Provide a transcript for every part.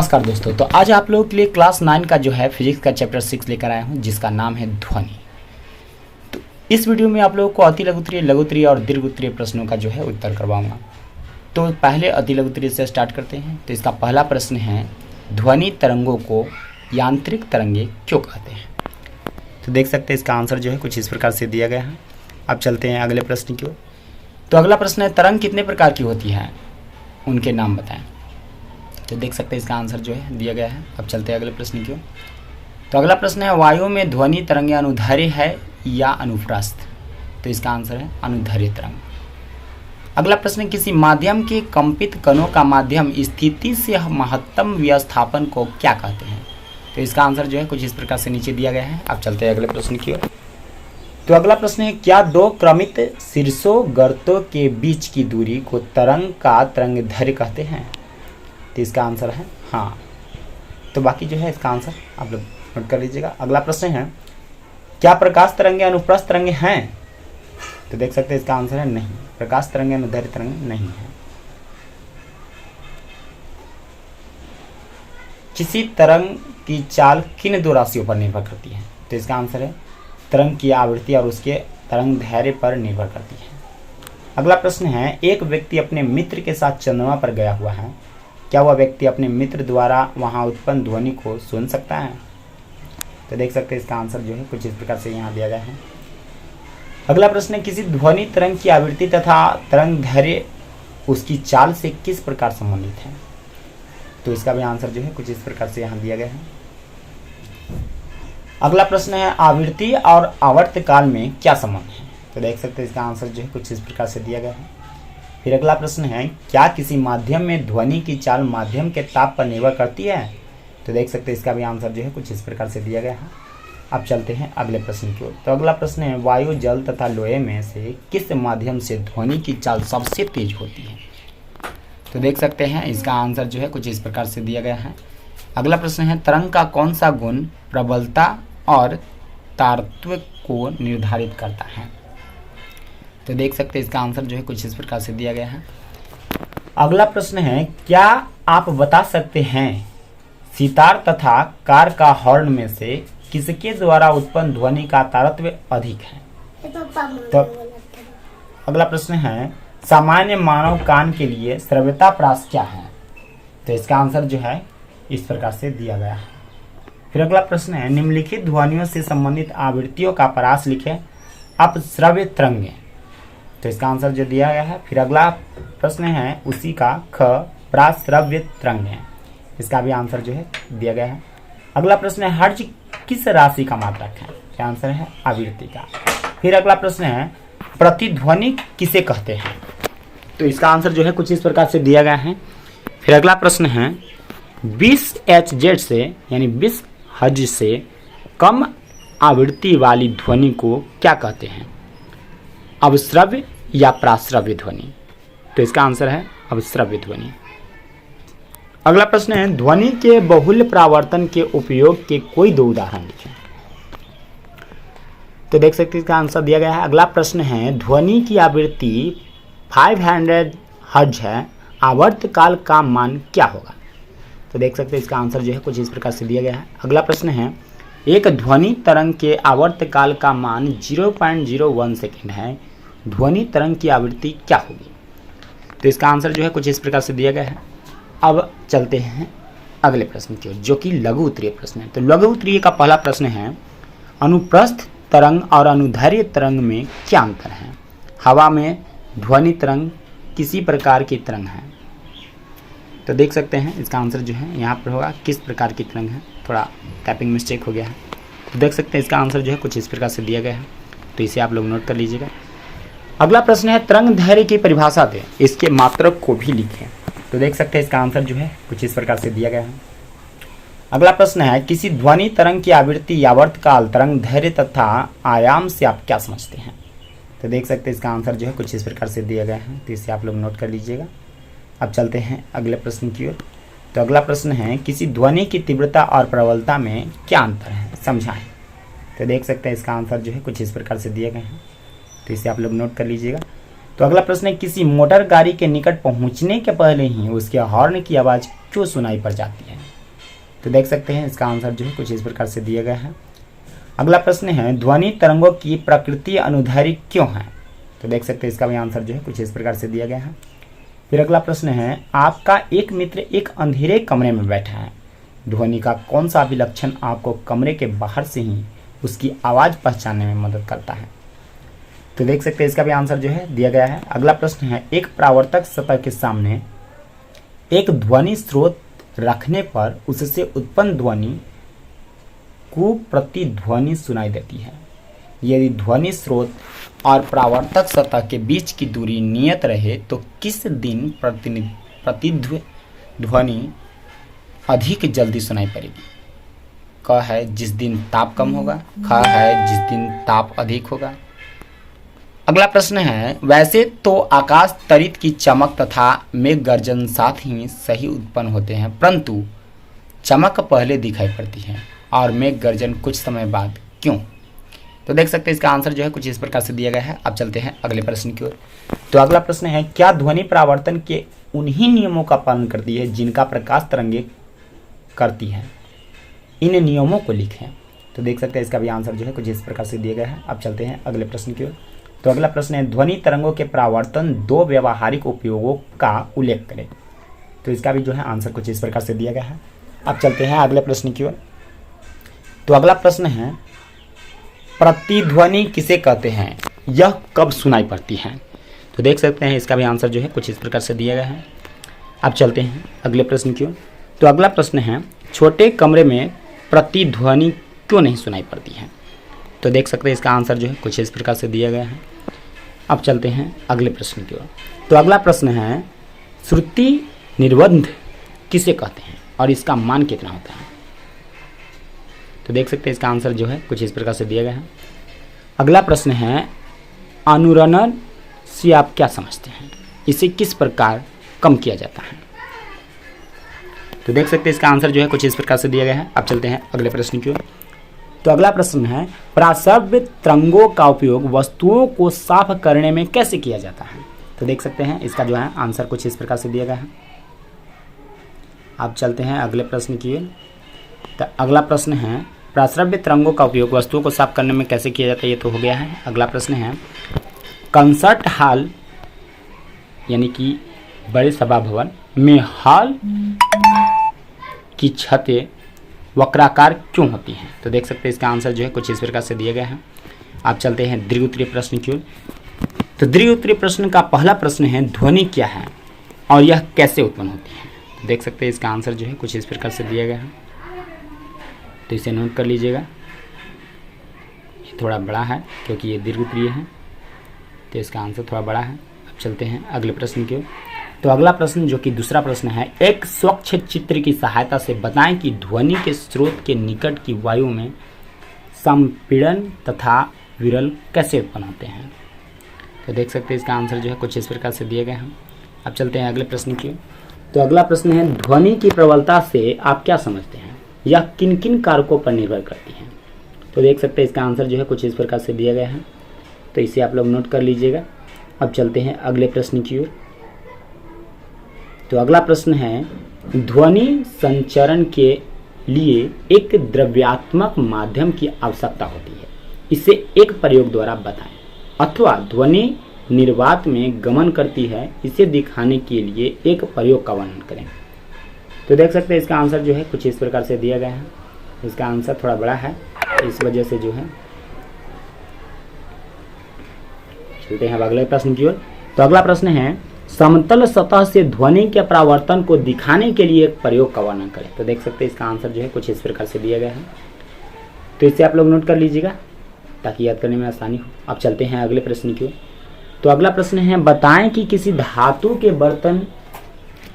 नमस्कार दोस्तों। तो आज आप लोगों के लिए क्लास 9 का जो है फिजिक्स का चैप्टर 6 लेकर आया हूं, जिसका नाम है ध्वनि। तो इस वीडियो में आप लोगों को अति लघुत्तरीय, लघुत्तरीय और दीर्घोत्तरीय प्रश्नों का जो है उत्तर करवाऊंगा। तो पहले अति लघुत्तरीय से स्टार्ट करते हैं। तो इसका पहला प्रश्न है, ध्वनि तरंगों को यांत्रिक तरंगे क्यों कहते हैं? तो देख सकते हैं इसका आंसर जो है कुछ इस प्रकार से दिया गया है। अब चलते हैं अगले प्रश्न की ओर। तो अगला प्रश्न है, तरंग कितने प्रकार की होती है, उनके नाम बताएं। तो देख सकते हैं इसका आंसर जो है दिया गया है। अब चलते हैं अगले प्रश्न की ओर। तो अगला प्रश्न है, वायु में ध्वनि तरंगे अनुदैर्घ्य है या अनुप्रस्थ? तो इसका आंसर है अनुदैर्घ्य तरंग। अगला प्रश्न है, किसी माध्यम के कंपित कणों का माध्यम स्थिति से महत्तम विस्थापन को क्या कहते हैं? तो इसका आंसर जो है कुछ इस प्रकार से नीचे दिया गया है। अब चलते हैं अगले प्रश्न की ओर। तो अगला प्रश्न है, क्या दो क्रमित शीर्षों गर्तों के बीच की दूरी को तरंग का तरंगदैर्घ्य कहते हैं? तो इसका आंसर है हाँ। तो बाकी जो है इसका आंसर आप लोग नोट कर लीजिएगा। अगला प्रश्न है, क्या प्रकाश तरंगे अनुप्रस्थ तरंगे हैं? तो देख सकते हैं इसका आंसर है नहीं, प्रकाश तरंगे अनुदैर्घ्य तरंगे नहीं है। किसी तरंग की चाल किन दो राशियों पर निर्भर करती है? तो इसका आंसर है तरंग की आवृत्ति और उसके तरंगदैर्घ्य पर निर्भर करती है। अगला प्रश्न है, एक व्यक्ति अपने मित्र के साथ चंद्रमा पर गया हुआ है, क्या वह व्यक्ति अपने मित्र द्वारा वहां उत्पन्न ध्वनि को सुन सकता है? तो देख सकते हैं इसका आंसर जो है कुछ इस प्रकार से यहाँ दिया गया है। अगला प्रश्न है, किसी ध्वनि तरंग की आवृत्ति तथा तरंगदैर्घ्य उसकी चाल से किस प्रकार संबंधित है? तो इसका भी आंसर जो है कुछ इस प्रकार से यहाँ दिया गया है। अगला प्रश्न है, आवृत्ति और आवर्तकाल में क्या संबंध है? तो देख सकते हैं इसका आंसर जो है कुछ इस प्रकार से दिया गया है। फिर अगला प्रश्न है, क्या किसी माध्यम में ध्वनि की चाल माध्यम के ताप पर निर्भर करती है? तो देख सकते हैं इसका भी आंसर जो है कुछ इस प्रकार से दिया गया है। अब चलते हैं अगले प्रश्न की ओर। तो अगला प्रश्न है, वायु, जल तथा लोहे में से किस माध्यम से ध्वनि की चाल सबसे तेज होती है? तो देख सकते हैं इसका आंसर जो है कुछ इस प्रकार से दिया गया है। अगला प्रश्न है, तरंग का कौन सा गुण प्रबलता और तारत्व को निर्धारित करता है? तो देख सकते हैं इसका आंसर जो है कुछ इस प्रकार से दिया गया है। अगला प्रश्न है, क्या आप बता सकते हैं सितार तथा कार का हॉर्न में से किसके द्वारा उत्पन्न ध्वनि का तारत्व अधिक है? तो अगला प्रश्न है, सामान्य मानव कान के लिए श्रव्यता प्रास क्या है? तो इसका आंसर जो है इस प्रकार से दिया गया है। फिर अगला प्रश्न है, निम्नलिखित ध्वनियों से संबंधित आवृत्तियों का प्रास लिखें। अपश्रव्य तरंगे। तो इसका आंसर जो दिया गया है। फिर अगला प्रश्न है, उसी का ख प्राश्रव्य तरंगे। इसका भी आंसर जो है दिया गया है। अगला प्रश्न है, हर्ट्ज किस राशि का मात्रक है? क्या आंसर है आवृत्ति का। फिर अगला प्रश्न है, प्रतिध्वनि किसे कहते हैं? तो इसका आंसर जो है कुछ इस प्रकार से दिया गया है। फिर अगला प्रश्न है, 20 Hz से यानी 20 हर्ट्ज से कम आवृत्ति वाली ध्वनि को क्या कहते हैं? अवश्रव्य या प्राश्रव्य ध्वनि? तो इसका आंसर है अवश्रव्य ध्वनि। अगला प्रश्न है, ध्वनि के बहुल परावर्तन के उपयोग के कोई दो उदाहरण लिखें। तो देख सकते हैं इसका आंसर दिया गया है। अगला प्रश्न है, ध्वनि की आवृत्ति 500 हर्ट्ज है, आवर्तकाल का मान क्या होगा? तो देख सकते हैं इसका आंसर जो है कुछ इस प्रकार से दिया गया है। अगला प्रश्न है, एक ध्वनि तरंग के आवर्तकाल का मान 0.01 सेकेंड है, ध्वनि तरंग की आवृत्ति क्या होगी? तो इसका आंसर जो है कुछ इस प्रकार से दिया गया है। अब चलते हैं अगले प्रश्न की ओर, जो कि लघु उत्तरीय प्रश्न है। तो लघु उत्तरीय का पहला प्रश्न है, अनुप्रस्थ तरंग और अनुदैर्घ्य तरंग में क्या अंतर है? हवा में ध्वनि तरंग किसी प्रकार की तरंग है? तो देख सकते हैं इसका आंसर जो है यहाँ पर होगा किस प्रकार की तरंग है। थोड़ा टाइपिंग मिस्टेक हो गया है। तो देख सकते हैं इसका आंसर जो है कुछ इस प्रकार से दिया गया है। तो इसे आप लोग नोट कर लीजिएगा। अगला प्रश्न है, तरंगदैर्घ्य की परिभाषा दें, इसके मात्रक को भी लिखें। तो देख सकते हैं इसका आंसर जो है कुछ इस प्रकार से दिया गया है। अगला प्रश्न है, किसी ध्वनि तरंग की आवृत्ति आवर्तकाल तरंगदैर्घ्य तथा आयाम से आप क्या समझते हैं? तो देख सकते हैं इसका आंसर जो है कुछ इस प्रकार से दिया गया है। तो इसे आप लोग नोट कर लीजिएगा। अब चलते हैं अगले प्रश्न की ओर। तो अगला प्रश्न है, किसी ध्वनि की तीव्रता और प्रबलता में क्या अंतर है, समझाएं। तो देख सकते हैं इसका आंसर जो है कुछ इस प्रकार से दिए गए हैं। तो इसे आप लोग नोट कर लीजिएगा। तो अगला प्रश्न है, किसी मोटर गाड़ी के निकट पहुंचने के पहले ही उसके हॉर्न की आवाज़ क्यों सुनाई पड़ जाती है? तो देख सकते हैं इसका आंसर जो है कुछ इस प्रकार से दिया गया है। अगला प्रश्न है ध्वनि तरंगों की प्रकृति अनुदैर्घ्य क्यों है? तो देख सकते हैं इसका भी आंसर जो है कुछ इस प्रकार से दिया गया है। फिर अगला प्रश्न है आपका एक मित्र एक अंधेरे कमरे में बैठा है, ध्वनि का कौन सा विलक्षण आपको कमरे के बाहर से ही उसकी आवाज़ पहचानने में मदद करता है? तो देख सकते हैं इसका भी आंसर जो है दिया गया है। अगला प्रश्न है एक परावर्तक सतह के सामने एक ध्वनि स्रोत रखने पर उससे उत्पन्न ध्वनि को प्रतिध्वनि सुनाई देती है। यदि ध्वनि स्रोत और परावर्तक सतह के बीच की दूरी नियत रहे तो किस दिन प्रतिध्वनि अधिक जल्दी सुनाई पड़ेगी? क है जिस दिन ताप कम होगा, ख है जिस दिन ताप अधिक होगा। अगला प्रश्न है वैसे तो आकाश तरित की चमक तथा मेघ गर्जन साथ ही सही उत्पन्न होते हैं, परंतु चमक पहले दिखाई पड़ती है और मेघ गर्जन कुछ समय बाद क्यों? तो देख सकते हैं इसका आंसर जो है कुछ इस प्रकार से दिया गया है। अब चलते हैं अगले प्रश्न की ओर। तो अगला प्रश्न है क्या ध्वनि परावर्तन के उन्हीं नियमों का पालन करती है जिनका प्रकाश तरंगे करती है? इन नियमों को लिखें। तो देख सकते हैं इसका भी आंसर जो है कुछ इस प्रकार से दिया गया है। अब चलते हैं अगले प्रश्न की ओर। तो अगला प्रश्न है ध्वनि तरंगों के परावर्तन दो व्यवहारिक उपयोगों का उल्लेख करें। तो इसका भी जो है आंसर कुछ इस प्रकार से दिया गया है। अब चलते हैं अगले प्रश्न की ओर। तो अगला प्रश्न है प्रतिध्वनि किसे कहते हैं, यह कब सुनाई पड़ती है? तो देख सकते हैं इसका भी आंसर जो है कुछ इस प्रकार से दिया गया है। अब चलते हैं अगले प्रश्न की ओर। तो अगला प्रश्न है छोटे कमरे में प्रतिध्वनि क्यों नहीं सुनाई पड़ती है? तो देख सकते हैं इसका आंसर जो है कुछ इस प्रकार से दिया गया है। अब चलते हैं अगले प्रश्न की ओर। तो अगला प्रश्न है श्रुति निर्बंध किसे कहते हैं और इसका मान कितना होता है? तो देख सकते हैं इसका आंसर जो है कुछ इस प्रकार से दिया गया है। अगला प्रश्न है अनुरणन से आप क्या समझते हैं, इसे किस प्रकार कम किया जाता है? तो देख सकते हैं इसका आंसर जो है कुछ इस प्रकार से दिया गया है। अब चलते हैं अगले प्रश्न की ओर। तो अगला प्रश्न है प्राश्रव्य तरंगों का उपयोग वस्तुओं को साफ करने में कैसे किया जाता है? तो देख सकते हैं इसका जो है आंसर कुछ इस प्रकार से दिया गया है। अब चलते हैं अगले प्रश्न की ओर। तो अगला प्रश्न है प्राश्रव्य तरंगों का उपयोग वस्तुओं को साफ करने में कैसे किया जाता है, ये तो हो गया है। अगला प्रश्न है कंसर्ट हॉल यानी कि बड़े सभा भवन में हॉल की छतें वक्राकार क्यों होती हैं? तो देख सकते हैं इसका आंसर जो है कुछ इस प्रकार से दिया गया है। आप चलते हैं दीर्घोत्तरीय प्रश्न की ओर। तो दीर्घोत्तरीय प्रश्न का पहला प्रश्न है ध्वनि क्या है और यह कैसे उत्पन्न होती है? तो देख सकते हैं इसका आंसर जो है कुछ इस प्रकार से दिया गया है। तो इसे नोट कर लीजिएगा, ये थोड़ा बड़ा है क्योंकि ये दीर्घोत्तरीय है, तो इसका आंसर थोड़ा बड़ा है। अब चलते हैं अगले प्रश्न की ओर। तो अगला प्रश्न जो कि दूसरा प्रश्न है एक स्वच्छ चित्र की सहायता से बताएं कि ध्वनि के स्रोत के निकट की वायु में संपीड़न तथा विरल कैसे उत्पन्न होते हैं? तो देख सकते हैं इसका आंसर जो है कुछ इस प्रकार से दिए गए हैं। अब चलते हैं अगले प्रश्न की। तो अगला प्रश्न है ध्वनि की प्रबलता से आप क्या समझते हैं, यह किन किन कारकों पर निर्भर करती है? तो देख सकते हैं इसका आंसर जो है कुछ इस प्रकार से दिया गया है, तो इसे आप लोग नोट कर लीजिएगा। अब चलते हैं अगले प्रश्न की ओर। तो अगला प्रश्न है ध्वनि संचरण के लिए एक द्रव्यात्मक माध्यम की आवश्यकता होती है, इसे एक प्रयोग द्वारा बताएं, अथवा ध्वनि निर्वात में गमन करती है, इसे दिखाने के लिए एक प्रयोग का वर्णन करें। तो देख सकते हैं इसका आंसर जो है कुछ इस प्रकार से दिया गया है। इसका आंसर थोड़ा बड़ा है, इस वजह से जो है चलते हैं अब अगले प्रश्न की ओर। तो अगला प्रश्न है समतल सतह से ध्वनि के परावर्तन को दिखाने के लिए एक प्रयोग का वर्णन करें। तो देख सकते हैं इसका आंसर जो है कुछ इस प्रकार से दिया गया है, तो इसे आप लोग नोट कर लीजिएगा ताकि याद करने में आसानी हो। अब चलते हैं अगले प्रश्न की ओर। तो अगला प्रश्न है बताएं कि किसी धातु के बर्तन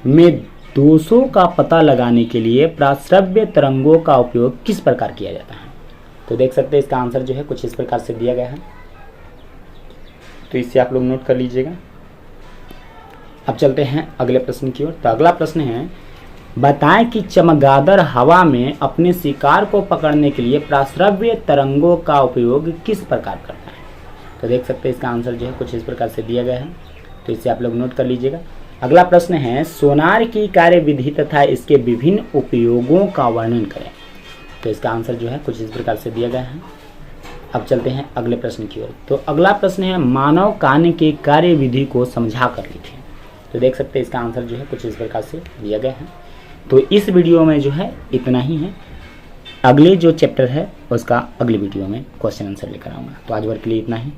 में दोषों का पता लगाने के लिए प्राश्रव्य तरंगों का उपयोग किस प्रकार किया जाता है? तो देख सकते हैं इसका आंसर जो है कुछ इस प्रकार से दिया गया है, तो इसे आप लोग नोट कर लीजिएगा। अब चलते हैं अगले प्रश्न की ओर। तो अगला प्रश्न है बताएं कि चमगादड़ हवा में अपने शिकार को पकड़ने के लिए प्राश्रव्य तरंगों का उपयोग किस प्रकार करता है? तो देख सकते हैं इसका आंसर जो है कुछ इस प्रकार से दिया गया है, तो इसे आप लोग नोट कर लीजिएगा। अगला प्रश्न है सोनार की कार्यविधि तथा इसके विभिन्न उपयोगों का वर्णन करें। तो इसका आंसर जो है कुछ इस प्रकार से दिया गया है। अब चलते हैं अगले प्रश्न की ओर। तो अगला प्रश्न है मानव कान के कार्यविधि को समझा कर लिखें। तो देख सकते हैं इसका आंसर जो है कुछ इस प्रकार से दिया गया है। तो इस वीडियो में जो है इतना ही है। अगले जो चैप्टर है उसका अगली वीडियो में क्वेश्चन आंसर लेकर आऊँगा। तो आज भर के लिए इतना ही।